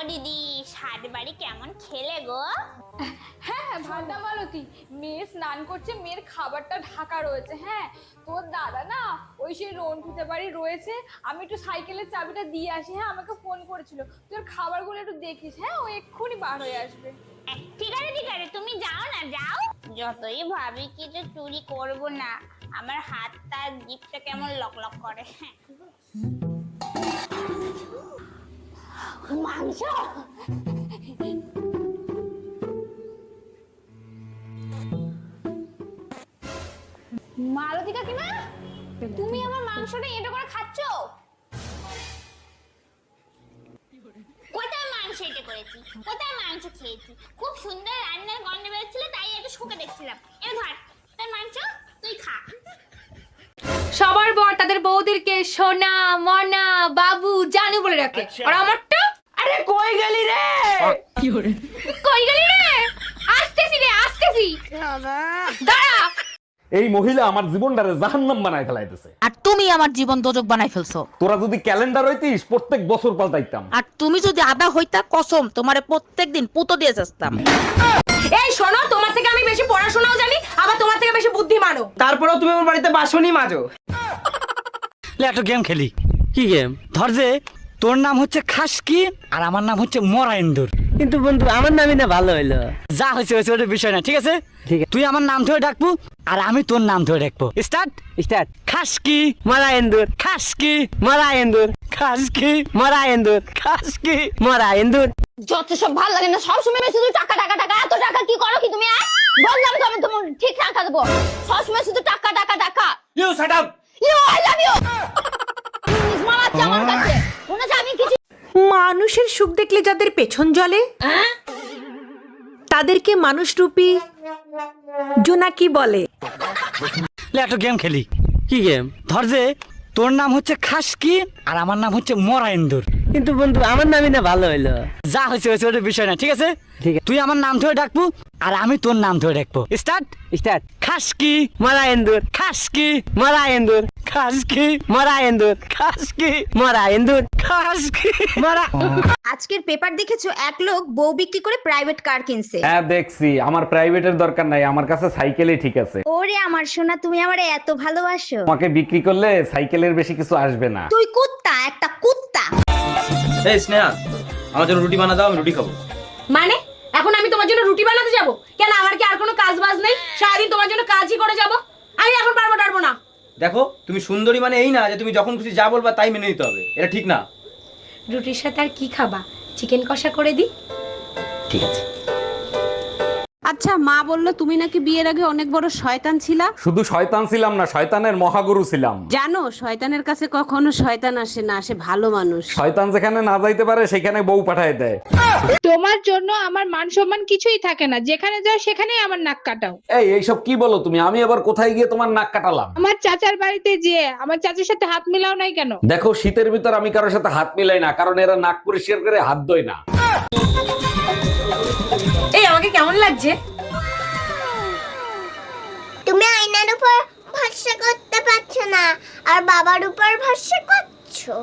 দিদি, সাত বাড়ি কেমন খেলে গো? হ্যাঁ ভান্ডা মালতী, মেয়ে স্নান করছে, মেয়ের খাবারটা ঢাকা রয়েছে। হ্যাঁ তোর দাদা না ওই সেই রন্টুতে বাড়ি রয়েছে, আমি একটু সাইকেলের চাবিটা দিয়ে আসি। হ্যাঁ আমাকে ফোন করেছিল, তোর খাবারগুলো একটু দেখিস। হ্যাঁ ও এক্ষুনি বার হয়ে আসবে। ঠিক আছে, তুমি যাও না, যাও। যতই ভাবি কিছু চুরি করব না, আমার হাতটা জিভটা কেমন লকলক করে। মাংস মালতী কাকিমা, তুমি আমার মাংসটা এটা করে খাচ্ছ? কোথায় মাংস এটা করেছি, কোথায় মাংস খেয়েছি? খুব সুন্দর রান্নার গন্ধ বেরোচ্ছিল, তাই একটু শুকে দেখছিলাম। এবার ধর তোর মাংস, তুই খা। সবার বর তাদের বউদেরকে সোনা, মনা, বাবু, জানু বলে রাখে। আর আমারটা, আরে কই গেলি রে? কই গেলি রে? আসতেছি রে, আসতেছি। দাঁড়া। এই মহিলা আমার জীবনটারে জাহান্নাম বানায় ফেলাইতেছে। আর তুমি আমার জীবন দোজক বানাই ফেলছো। তোরা যদি ক্যালেন্ডার হইতিস প্রত্যেক বছর পাল্টাইতাম। আর তুমি যদি আদা হইতা কসম তোমারে প্রত্যেকদিন পুতো দিয়ে যাস্তাম। এই শোনো, তোমার থেকে আমি বেশি পড়াশোনাও জানি, আবার তোমার থেকে বেশি বুদ্ধিমানও। তারপরেও তুমি আমার বাড়িতে বাসনই মাজো। লে একটা গেম খেলি। কি গেম? ধর যে তোর নাম হচ্ছে খাসকি আর আমার নাম হচ্ছে মরাইন্দুর। কিন্তু বন্ধু আমার নামই না ভালো হইলো। যা হয়েছে হয়েছে, ওটা বিষয় না, ঠিক আছে? ঠিক আছে। তুই আমার নাম ধরে ডাকবো আর আমি তোর নাম ধরে ডাকবো। স্টার্ট। স্টার্ট। খাসকি, মরা এন্দুর, খাসকি, মরা এন্দুর, খাসকি, মরা এন্দুর, খাসকি। মরা এন্দুর। যত সব ভালো লাগে না, সবসময় শুধু টাকা টাকা টাকা। এত টাকা কি করো কি তুমি? বললাম তো আমি তোমার ঠিক টাকা দেবো, সবসময় শুধু টাকা টাকা টাকা। You shut up. You I love you. মারাচ্ছে আমার কাছে, মনে হচ্ছে আমি কিছু। মানুষের সুখ দেখলে যাদের পেছন জ্বলে তাদেরকে মানুষরূপী জোনাকি বলে। লে একটা গেম খেলি। কি গেম? ধর যে তোর নাম হচ্ছে খাসকি আর আমার নাম হচ্ছে মরাইন্দুর। কিন্তু বন্ধু আমার নামই না ভালো হইলো। যা হয়েছে হয়েছে, ওটা বিষয় না, ঠিক আছে? ঠিক আছে। তুই আমার নাম ধরে ডাকবো আর আমি তোর নাম ধরে ডাকবো। স্টার্ট। স্টার্ট। খাসকি, মরা এন্দুর, খাসকি, মরা এন্দুর, খাসকি, মরা এন্দুর, খাসকি, মরা এন্দুর, খাসকি। মরা। আজকের পেপার দেখেছো, এক লোক বউ বিক্রি করে প্রাইভেট কার কিনছে। হ্যাঁ দেখছি, আমার প্রাইভেটের দরকার নাই, আমার কাছে সাইকেলই ঠিক আছে। ওরে আমার সোনা, তুমি আমারে এত ভালোবাসো। তোমাকে বিক্রি করলে সাইকেলের বেশি কিছু আসবে না। তুই কুত্তা, একটা কুত্তা। এই স্নেহা, আমার জন্য রুটি বানা দাও, আমি রুটি খাবো। মানে এখন আমি তোমার জন্য রুটি বানাতে যাব? কেন, আমার কি আর কোনো কাজ বাজ নেই? সারাদিন তোমার জন্য কাজই করে যাব। আমি এখন পারবো না। দেখো, তুমি সুন্দরী মানে এই না যে তুমি যখন খুশি যা বলবা তাই মেনে নিতে হবে, এটা ঠিক না। রুটির সাথে আর কি খাবা? চিকেন কষা করে দি। ঠিক আছে। আচ্ছা, মা বললো তুমি নাকি বিয়ের আগে অনেক বড় শয়তান ছিলা। শুধু শয়তান ছিলাম না, শয়তানের মহাগুরু ছিলাম। জানো, শয়তানের কাছে কখনো শয়তান আসে না, আসে ভালো মানুষ। শয়তান যেখানে না যাইতে পারে সেখানে বউ পাঠায় দেয়। তোমার জন্য আমার মান সম্মান কিছুই থাকে না, যেখানে যাও সেখানেই আমার নাক কাটাও। এইসব কি বলো তুমি? আমি আবার কোথায় গিয়ে তোমার নাক কাটালাম? আমার চাচার বাড়িতে যে আমার চাচার সাথে হাত মিলাও নাই কেন? দেখো, শীতের ভিতর আমি কারোর সাথে হাত মিলাই না, কারণ এরা নাক পরিষ্কার করে হাত ধোয় না। এই আমাকে কেমন লাগছে? তুমি আয়নার উপর ভরসা করতে পারছো না, আর বাবার উপর ভরসা করছো।